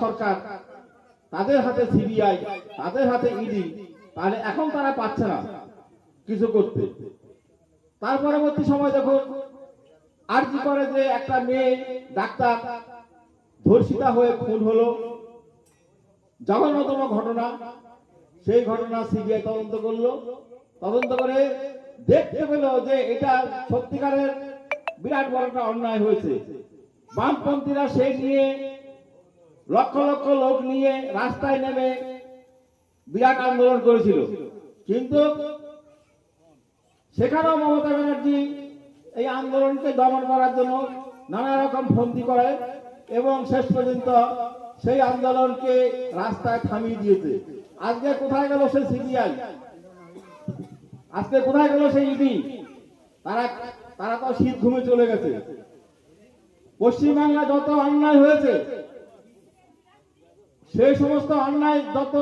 সরকার, তাদের হাতে সিবিআই, তাদের হাতে ইডি, তাহলে এখন তারা পাচ্ছে না কিছু করতে। তার পরবর্তী সময় যখন আরজি করে যে একটা মেয়ে ডাক্তার ধর্ষিতা হয়ে খুন হলো, জঘন্যতম ঘটনা, সেই ঘটনা সিবিআই তদন্ত করলো, তদন্ত করে দেখতে পেল যে এটা সত্যিকারের বিরাট বড় একটা অন্যায় হয়েছে। বামপন্থীরা সেই নিয়ে লক্ষ লক্ষ লোক নিয়ে রাস্তায় নেমে বিরাট আন্দোলন করেছিল, কিন্তু সেখানেও মমতা ব্যানার্জি এই আন্দোলনকে দমন করার জন্য নানা রকম ফন্দি করে এবং শেষ পর্যন্ত সেই আন্দোলনকে রাস্তায় থামিয়ে দিয়েছে। আজকে কোথায় গেল সেই সিবিআই? আজকে কোথায় গেল সেই ইডি? তারা তো শীত ঘুমে চলে গেছে। পশ্চিমবাংলা যত অন্যায় হয়েছে, সেই সমস্ত অন্যায় যত